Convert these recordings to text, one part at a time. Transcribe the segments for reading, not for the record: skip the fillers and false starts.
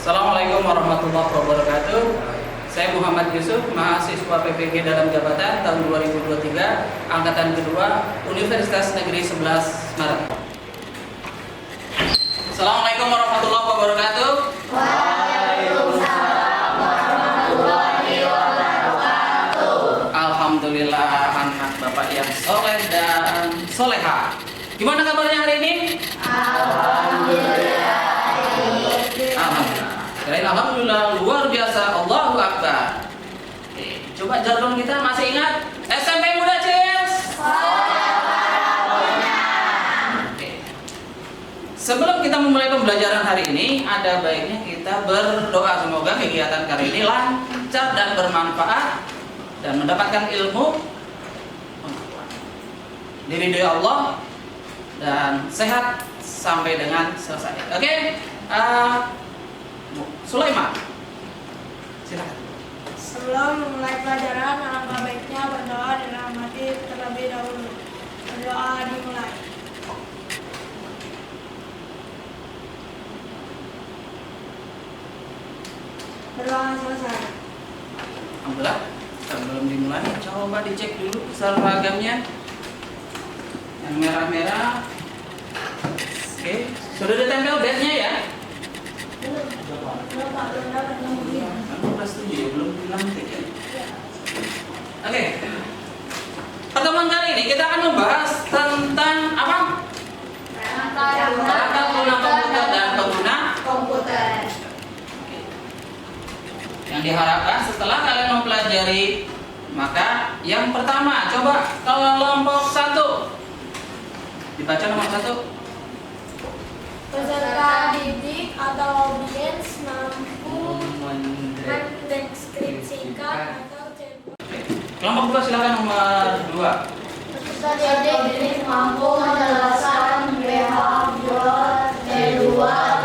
Assalamualaikum warahmatullahi wabarakatuh. Saya Muhammad Yusuf, mahasiswa PPG dalam jabatan tahun 2023, angkatan kedua, Universitas Negeri 11 Maret. Assalamualaikum warahmatullahi wabarakatuh. Waalaikumsalam warahmatullahi wabarakatuh. Alhamdulillah, anak bapak yang soleh dan soleha. Gimana kabarnya hari ini? Alhamdulillah. Alhamdulillah, luar biasa, Allahu Akbar. Oke, coba jargon kita masih ingat? SMP Muda Cheers. Oke. Sebelum kita memulai pembelajaran hari ini, ada baiknya kita berdoa semoga kegiatan kali ini lancar dan bermanfaat dan mendapatkan ilmu, diridhoi Allah dan sehat sampai dengan selesai. Oke. Sulaiman, silakan. Sebelum memulai pelajaran, alangkah baiknya berdoa dalam hati terlebih dahulu. Berdoa dimulai. Berdoa selesai. Alhamdulillah, sebelum dimulai, coba dicek dulu seragamnya. Yang merah-merah. Oke, sudah ditempel badge-nya ya? Aku udah setuju ya, belum dilantik ya. Oke. Pertemuan kali ini kita akan membahas tentang apa? Perangkat lunak komputer dan pengguna komputer. Oke. Yang diharapkan setelah kalian mempelajari, maka yang pertama coba kelompok 1. Dibaca nomor 1. Peserta didik atau audiens mampu mendeskripsikan atau Kelompok 2 silakan nomor 2. Peserta didik mampu menjelaskan behavior D2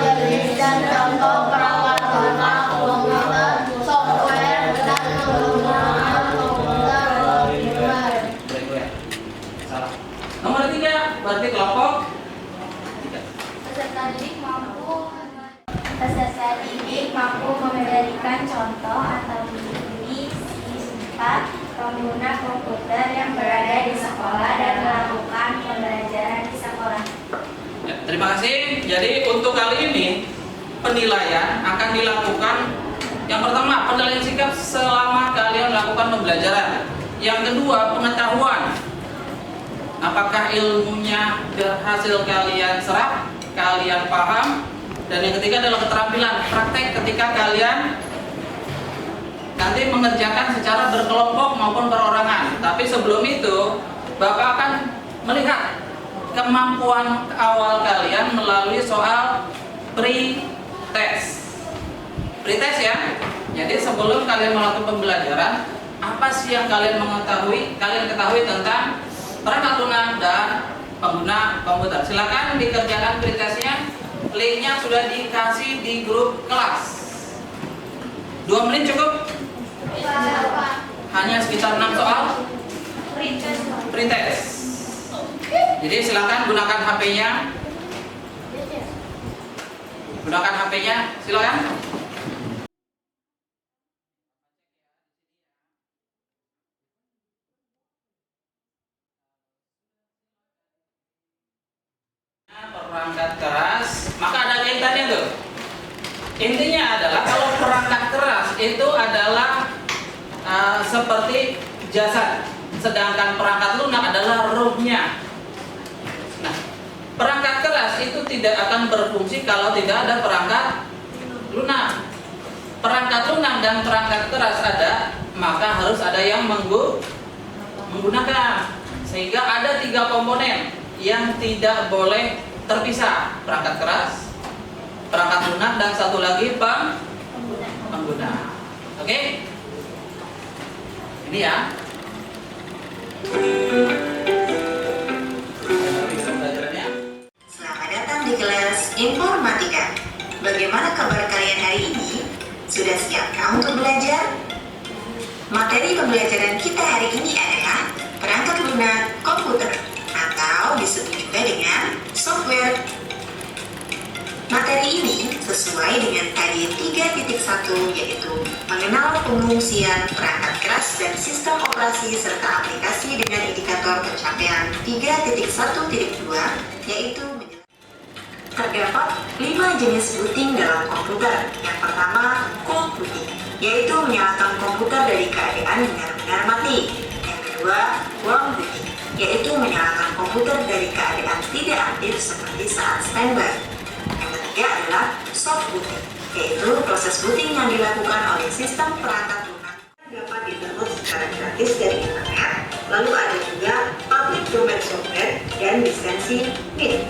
jenis dan contoh perangkat lunak komputer, software dan penggunaan komputer hardware. Salah. Nomor 3 berarti kelompok 3. Peserta didik mampu memberikan contoh atau menjadi siswa pengguna komputer yang berada di sekolah dan melakukan pembelajaran di sekolah. Ya, terima kasih. Jadi untuk kali ini penilaian akan dilakukan. Yang pertama, penilaian sikap selama kalian melakukan pembelajaran. Yang kedua, pengetahuan. Apakah ilmunya berhasil kalian serap, kalian paham? Dan yang ketiga adalah keterampilan praktek ketika kalian nanti mengerjakan secara berkelompok maupun perorangan. Tapi sebelum itu, Bapak akan melihat kemampuan awal kalian melalui soal pre-test. Pre-test ya. Jadi sebelum kalian melakukan pembelajaran, apa sih yang kalian ketahui tentang perangkat lunak dan pengguna komputer. Silakan dikerjakan pre-testnya. Linknya sudah dikasih di grup kelas. 2 menit cukup? Hanya sekitar 6 soal pre-test. Jadi silakan gunakan HP-nya. Gunakan HP-nya, silakan. Perangkat keras, maka ada kaitannya tuh. Intinya adalah kalau perangkat keras itu adalah seperti jasad, sedangkan perangkat lunak adalah ruhnya. Nah, perangkat keras itu tidak akan berfungsi kalau tidak ada perangkat lunak. Perangkat lunak dan perangkat keras ada, maka harus ada yang menggunakan. Sehingga ada 3 komponen yang tidak boleh terpisah: perangkat keras, perangkat lunak, dan satu lagi pengguna. Oke? Ini ya. Selamat datang di kelas Informatika. Bagaimana kabar kalian hari ini? Sudah siapkah untuk belajar? Materi pembelajaran kita hari ini adalah perangkat lunak komputer atau disebut juga dengan software. Materi ini sesuai dengan KD 3.1 yaitu mengenal pengungsian perangkat keras dan sistem operasi serta aplikasi dengan indikator pencapaian 3.1.2 yaitu terdapat 5 jenis booting dalam komputer. Yang pertama, cold booting, yaitu menyalakan komputer dari keadaan benar-benar mati. Yang kedua, warm booting, yaitu menyalakan komputer dari keadaan tidak aktif seperti saat standby. Yang ketiga adalah soft booting, yaitu proses booting yang dilakukan oleh sistem perangkat lunak dapat di-download secara gratis dari internet. Lalu ada juga public domain software dan lisensi MIT.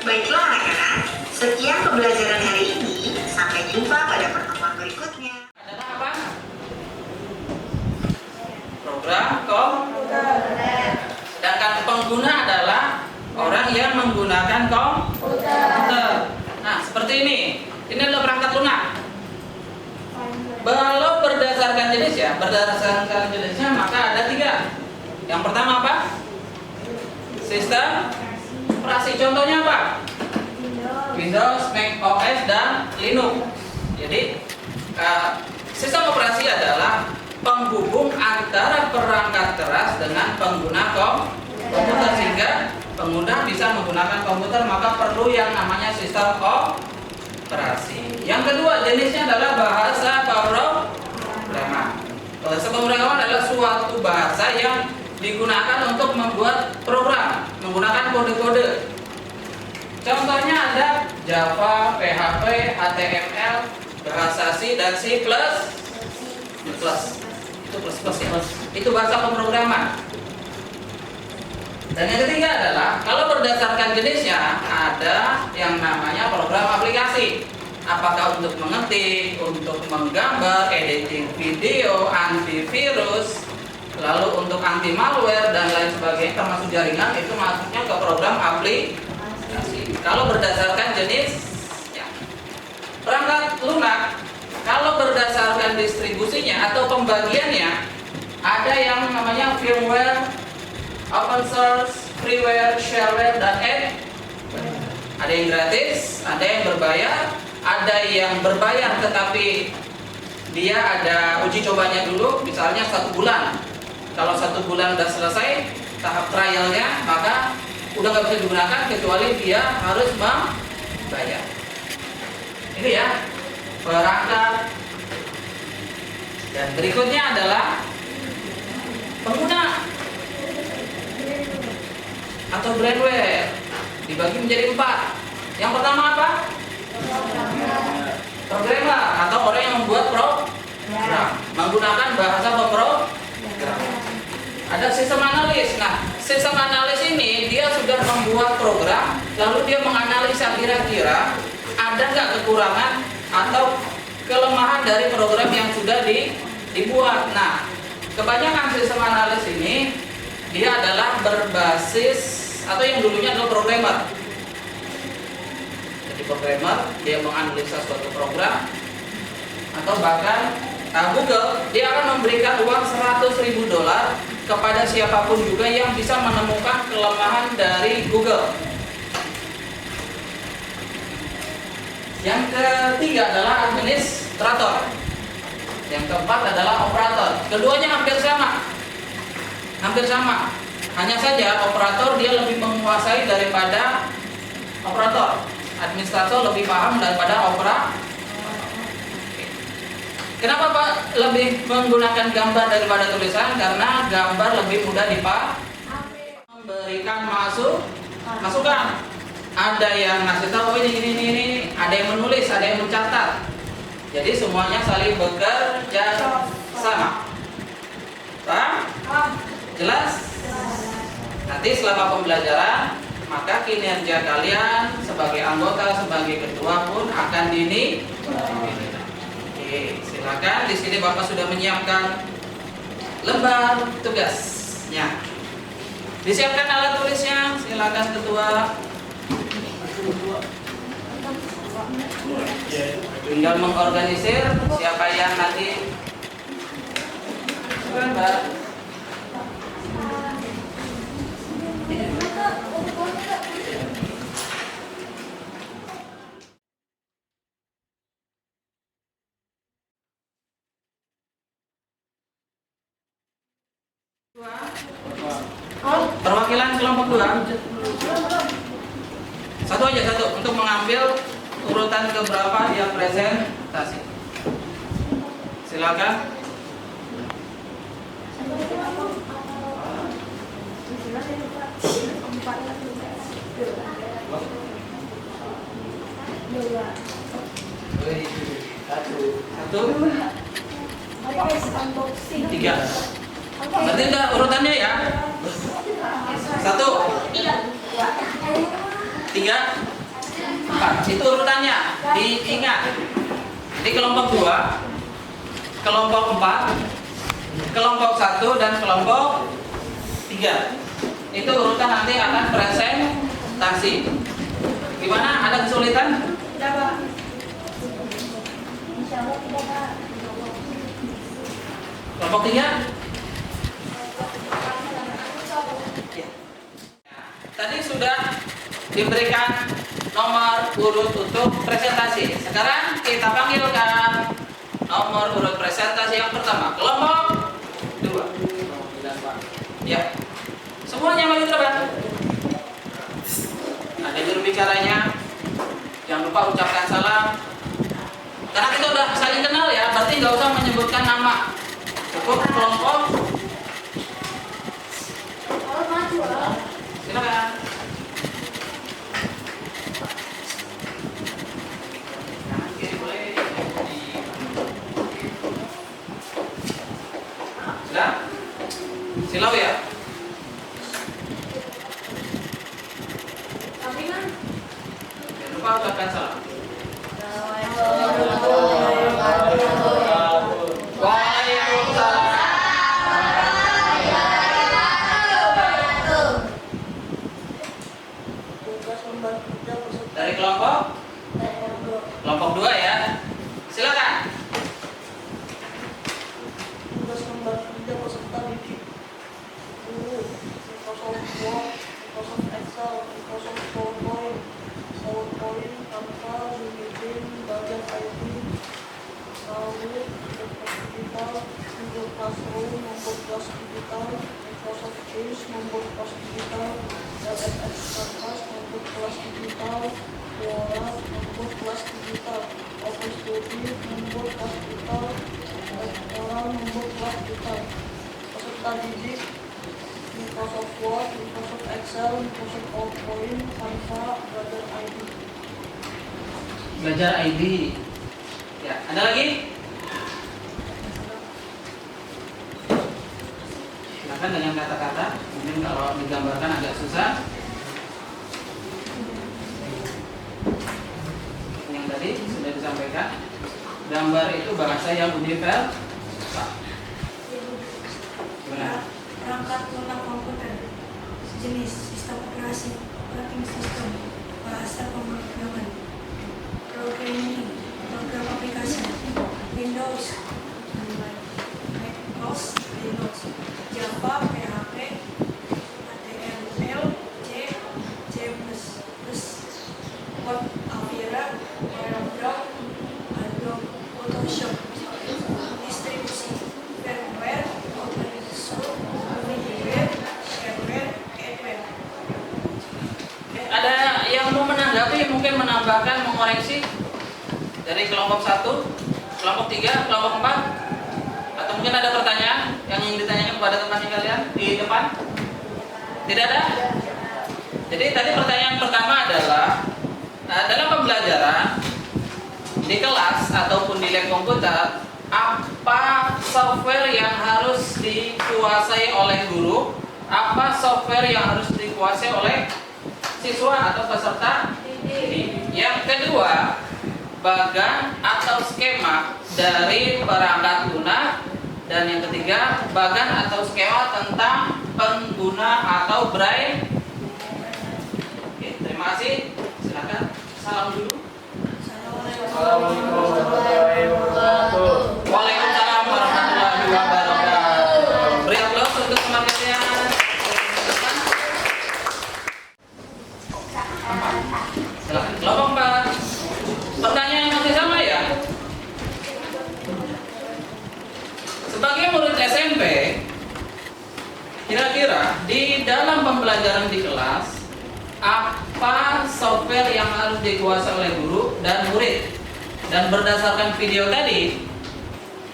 Baiklah anak-anak, sekian pembelajaran hari ini. Sampai jumpa pada pertemuan berikutnya. Adalah apa? Program komputer. Sedangkan pengguna adalah orang yang menggunakan komputer. Nah, seperti ini. Ini adalah perangkat lunak. Kalau berdasarkan jenis ya, berdasarkan jenisnya maka ada 3. Yang pertama apa? Sistem operasi. Contohnya apa? Windows, Mac OS, dan Linux. Jadi sistem operasi adalah penghubung antara perangkat keras dengan pengguna komputer sehingga pengguna bisa menggunakan komputer, maka perlu yang namanya sistem operasi. Yang kedua jenisnya adalah bahasa pemrograman. Bahasa pemrograman adalah suatu bahasa yang digunakan untuk membuat program menggunakan kode-kode. Contohnya ada Java, PHP, HTML, bahasa C dan C++. Itu plus ya. Itu bahasa pemrograman. Dan yang ketiga adalah kalau berdasarkan jenisnya ada yang namanya program aplikasi. Apakah untuk mengetik, untuk menggambar, editing video, antivirus, lalu untuk anti malware dan lain sebagainya termasuk jaringan, itu masuknya ke program aplikasi. Kalau berdasarkan jenis ya. Perangkat lunak kalau berdasarkan distribusinya atau pembagiannya ada yang namanya firmware, open source, freeware, shareware, dan ada yang gratis, ada yang berbayar, ada yang berbayar tetapi dia ada uji cobanya dulu, misalnya 1 bulan. Kalau 1 bulan sudah selesai tahap trialnya, maka udah nggak bisa digunakan kecuali dia harus membayar. Ini ya perangkat. Dan berikutnya adalah pengguna atau brandware, dibagi menjadi 4. Yang pertama apa? Programmer atau orang yang membuat program menggunakan bahasa pemrogram. Ada sistem analis. Nah, sistem analis ini dia sudah membuat program, lalu dia menganalisa kira-kira ada nggak kekurangan atau kelemahan dari program yang sudah dibuat. Nah, kebanyakan sistem analis ini dia adalah berbasis atau yang dulunya adalah programmer. Jadi programmer dia menganalisa suatu program atau bahkan Google dia akan memberikan uang $100.000 kepada siapapun juga yang bisa menemukan kelemahan dari Google. Yang ketiga adalah administrator. Yang keempat adalah operator. Keduanya hampir sama. Hanya saja operator dia lebih menguasai daripada operator. Administrator lebih paham daripada operator. Kenapa Pak lebih menggunakan gambar daripada tulisan? Karena gambar lebih mudah dipahami. Memberikan masukan. Ada yang ngasih tahu ini, ada yang menulis, ada yang mencatat. Jadi semuanya saling bekerja sama. Paham? Jelas? Nanti selama pembelajaran maka kinerja kalian sebagai anggota, sebagai ketua pun akan dinilai. Oke, silakan. Di sini Bapak sudah menyiapkan lembar tugasnya. Disiapkan alat tulisnya. Silakan ketua. Tinggal mengorganisir siapa yang nanti. Mbak. Perwakilan kelompok 2. Satu aja untuk mengambil urutan keberapa dia presentasi. Silakan. Satu, tiga. Berarti udah urutannya ya. 1, 3, 4. Itu urutannya. Diingat. Di kelompok 2, kelompok 4, kelompok 1 dan kelompok 3. Itu urutan nanti akan presentasi. Gimana? Ada kesulitan? Tidak, Pak. Insya Allah tidak, Pak. Kelompok 3? Ya. Tadi sudah diberikan nomor urut untuk presentasi. Sekarang kita panggilkan nomor urut presentasi yang pertama, kelompok 2. Ya. Semuanya maju terban. Ada juru bicaranya. Jangan lupa ucapkan salam. Karena kita udah saling kenal ya, berarti nggak usah menyebutkan nama. Cukup kelompok. Silakan. Sudah? Silau ya? Jangan lupa ucapkan salam. Waalaikumsalam. Dari kelompok 2 ya. Silakan. Tugas nomor 3 peserta didik. Microsoft Excel, Microsoft PowerPoint, Canva, LinkedIn, bagian IT, lalu digital, Google Classroom, membuat kelas digital, Microsoft Teams, membuat kelas digital, LMS Canvas, membuat kelas digital, Quora, membuat kelas digital, Office Studio, membuat kelas digital, Orang membuat kelas digital. Peserta didik Microsoft Word, Microsoft Excel, Microsoft PowerPoint, Canva, Belajar ID. Belajar ID. Ya, ada lagi? Silakan dengan kata-kata. Mungkin kalau digambarkan agak susah. Yang tadi sudah disampaikan. Gambar itu bahasa yang universal. Gimana? Perangkat lunak komputer, sejenis sistem operasi, operating system, bahasa pemrograman, programming, program aplikasi, Windows, Mac OS, Linux, Java, PHP, HTML, C++, Word, Avira, Aerodrome, Adobe Photoshop, distribusi, firmware, operating system, middleware, shareware, adware. Ada yang mau menanggapi, mungkin menambahkan, mengoreksi dari kelompok 1, kelompok 3, kelompok 4, atau mungkin ada pertanyaan yang ingin ditanyakan kepada teman kalian di depan? Tidak ada? Jadi tadi pertanyaan pertama adalah dalam pembelajaran di kelas ataupun di lab komputer, apa software yang harus dikuasai oleh guru, apa software yang harus dikuasai oleh siswa atau peserta didik. Yang kedua, bagan atau skema dari perangkat lunak, dan yang ketiga, bagan atau skema tentang pengguna atau braille. Oke, terima kasih. Silakan salam dulu. Waalaikumsalam warahmatullahi wabarakatuh. Beri aplaus untuk teman kalian. Silakan kelompok 4. Pertanyaan yang masih sama ya. Sebagai murid SMP, kira-kira di dalam pembelajaran di kelas apa software yang harus dikuasai oleh guru dan murid? Dan berdasarkan video tadi,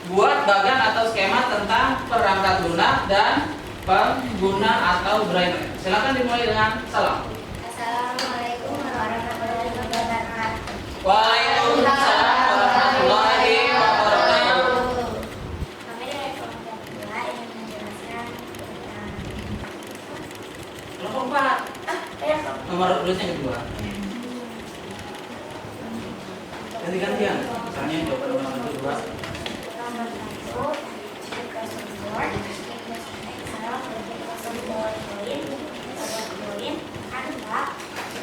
buat bagan atau skema tentang perangkat lunak dan pengguna atau braille. Silakan dimulai dengan salam. Assalamualaikum warahmatullahi wabarakatuh. Waalaikumsalam warahmatullahi wabarakatuh. Kami dari kelompok 2 ingin menjelaskan tentang Kelompok 4. Nomor urutnya kedua. Ganti-gantian. Misalnya coba nomor kedua. nomor 1 Microsoft Word, Microsoft Excel, Microsoft PowerPoint, PowerPoint, Canva,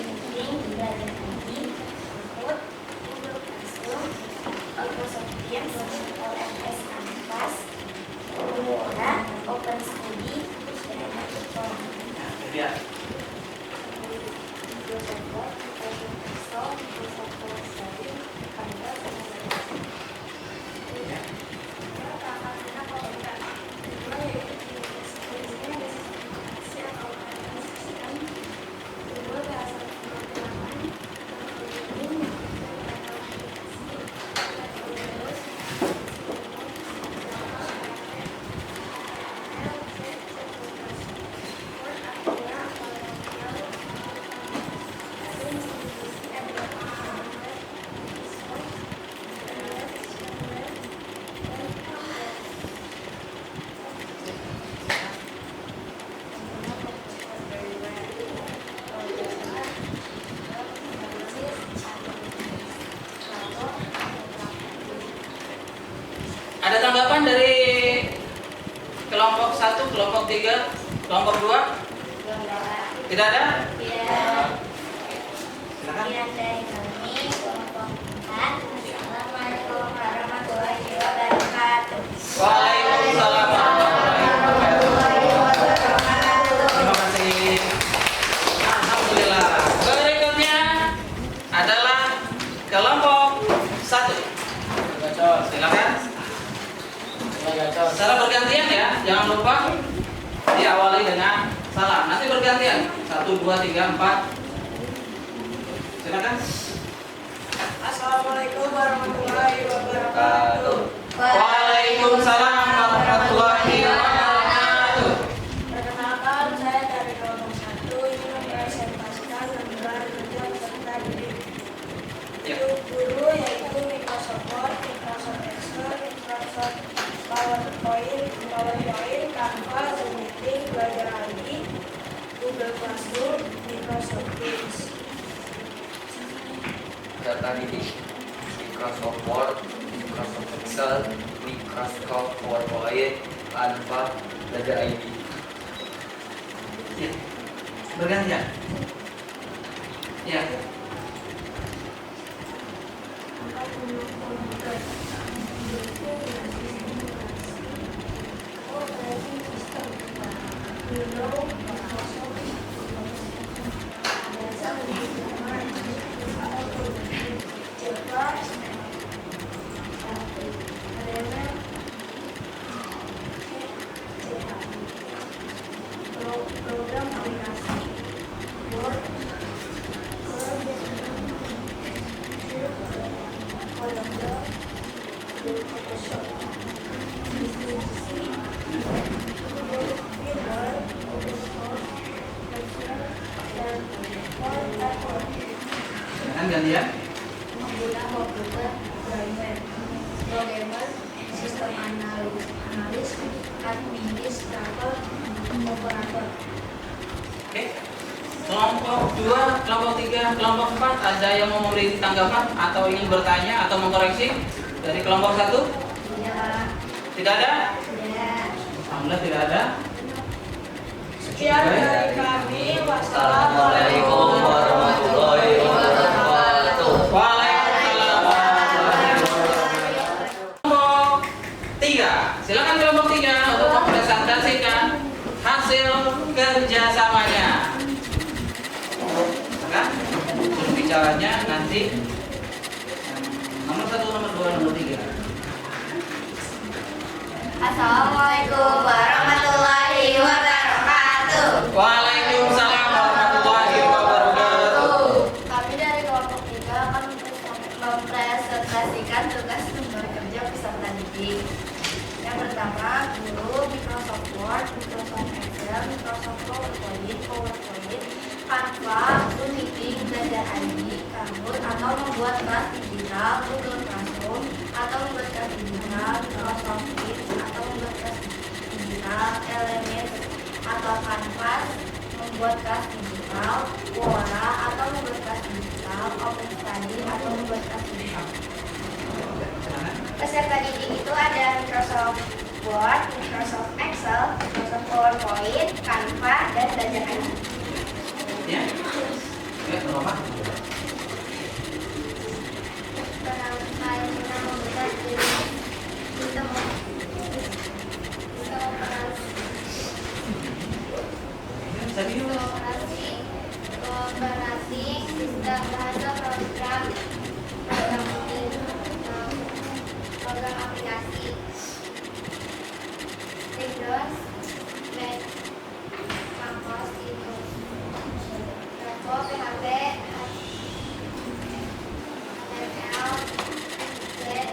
Meeting, belajar lagi, Kahoot, Google Classroom, Microsoft Teams, OMS Canvas, Quora, OpenStudy, dan Tutor. Nah, jadi ya. Microsoft Word, Microsoft Excel, Microsoft PowerPoint, Canva, dan Ada tanggapan dari kelompok 1, kelompok 3, kelompok 2? Tidak ada? Silakan. Sekian dari kami, kelompok 4. Assalamualaikum warahmatullahi wabarakatuh. Waalaikumsalam warahmatullahi wabarakatuh. Terima kasih. Alhamdulillah. Berikutnya adalah kelompok 1. Silakan. Secara bergantian ya, jangan lupa diawali dengan salam. Nanti bergantian. 1, 2, 3, 4. Silakan. Assalamualaikum warahmatullahi wabarakatuh. Waalaikumsalam warahmatullahi wabarakatuh. Perkenalkan, saya dari kelompok 1 ingin mempresentasikan lembaga kerja peserta didik. Ya. Guru yaitu Microsoft Word, Microsoft Excel, Microsoft PowerPoint, Canva, Zoom Meeting, belajar lagi, Google Classroom, Microsoft Teams. Data didik, Microsoft Word, Microsoft Excel, Microsoft PowerPoint, Canva, belajar ID. Ya. Bergantian. Ya. Program aplikasi Word, Photoshop, Silakan gantian. Pengguna komputer, programmer, sistem analis, administrator, operator. Oke. Kelompok 2, kelompok 3, kelompok 4 ada yang mau memberi tanggapan atau ingin bertanya atau mengkoreksi dari kelompok 1? Tidak ada? Alhamdulillah tidak ada. Sekian dari kami. Assalamualaikum warahmatullahi wabarakatuh. Waalaikumsalam warahmatullahi wabarakatuh. Kelompok 3, silakan kelompok 3 untuk mempresentasikan hasil kerjasamanya. Silakan. Berbicaranya nanti nomor 1, nomor 2, nomor 3. Assalamualaikum warahmatullahi wabarakatuh. atau membuat kelas digital Google Classroom, atau membuat kelas digital Microsoft Teams, atau membuat kelas digital LMS atau Canvas, membuat kelas digital Quora, atau membuat kelas digital OpenStudy, atau membuat kelas digital. Peserta didik itu ada Microsoft Word, Microsoft Excel, Microsoft PowerPoint, Canva, dan belajar ngaji. Ya. Oke, berapa? Kooperasi sistem bahasa program aplikasi Windows, Mac, Mac, itu Java, PHP, HTML, Net,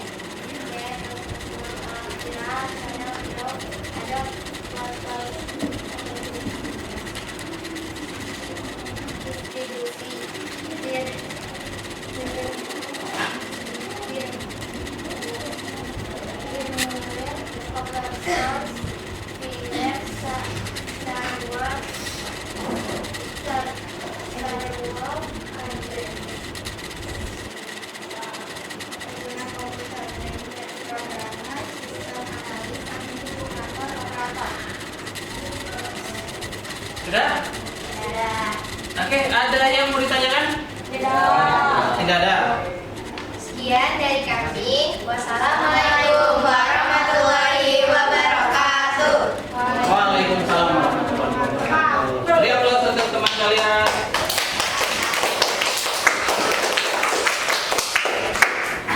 Sudah? Oke, ada yang mau ditanyakan? Tidak ada. Sekian dari kami. Wassalamualaikum warahmatullahi wabarakatuh. Waalaikumsalam warahmatullahi wabarakatuh. Beri aplaus untuk teman kalian.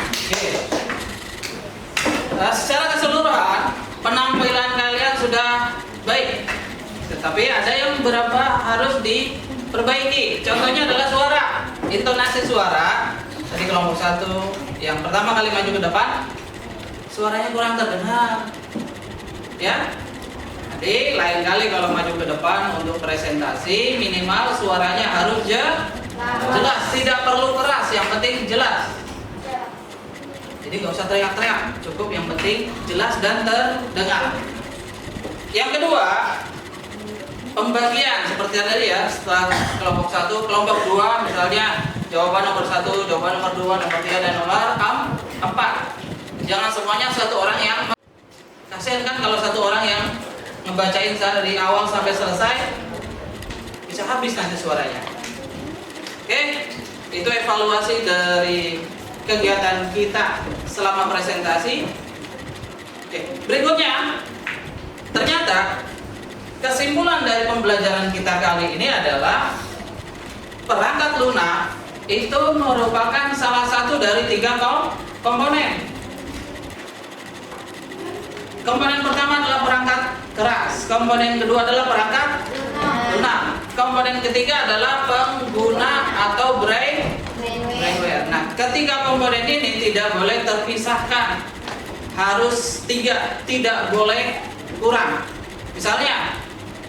Oke. Secara keseluruhan penampilan kalian sudah baik. Tetapi ada yang beberapa harus diperbaiki. Contohnya adalah suara, intonasi suara. Tadi kelompok 1 yang pertama kali maju ke depan, suaranya kurang terdengar. Ya. Jadi lain kali kalau maju ke depan untuk presentasi, minimal suaranya harus jelas, tidak perlu keras, yang penting jelas. Jadi nggak usah teriak-teriak, cukup yang penting jelas dan terdengar. Yang kedua, pembagian seperti tadi ya, setelah kelompok 1, kelompok 2 misalnya jawaban nomor 1, jawaban nomor 2, nomor 3, dan nomor 4. Jangan semuanya satu orang yang, kasihan kan kalau satu orang yang ngebacain dari awal sampai selesai, bisa habis nanti suaranya. Oke, itu evaluasi dari kegiatan kita selama presentasi. Oke, berikutnya, ternyata kesimpulan dari pembelajaran kita kali ini adalah perangkat lunak itu merupakan salah satu dari 3 komponen. Komponen pertama adalah perangkat keras, komponen kedua adalah perangkat lunak, komponen ketiga adalah pengguna atau brainware. Nah, ketiga komponen ini tidak boleh terpisahkan, harus 3, tidak boleh kurang. Misalnya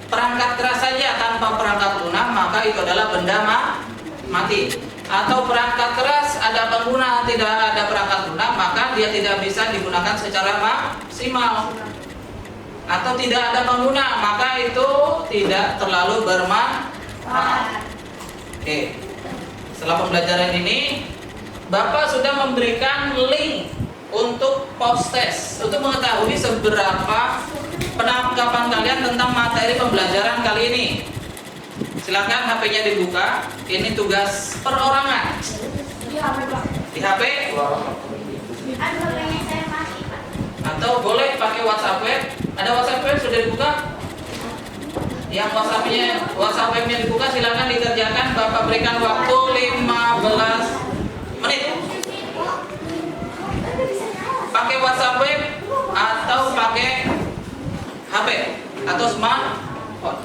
perangkat keras saja tanpa perangkat lunak, maka itu adalah benda mati. Atau perangkat keras ada pengguna, tidak ada perangkat lunak, maka dia tidak bisa digunakan secara maksimal. Atau tidak ada pengguna, maka itu tidak terlalu bermanfaat. Oke. Setelah pembelajaran ini, Bapak sudah memberikan link untuk post test untuk mengetahui seberapa penangkapan kalian tentang materi pembelajaran kali ini. Silakan HP-nya dibuka. Ini tugas perorangan. Di HP? Atau boleh pakai WhatsApp web. Ada WhatsApp web sudah dibuka? Yang WhatsApp webnya dibuka, silakan dikerjakan. Bapak berikan waktu 15 menit. Pakai WhatsApp web atau pakai HP atau smartphone.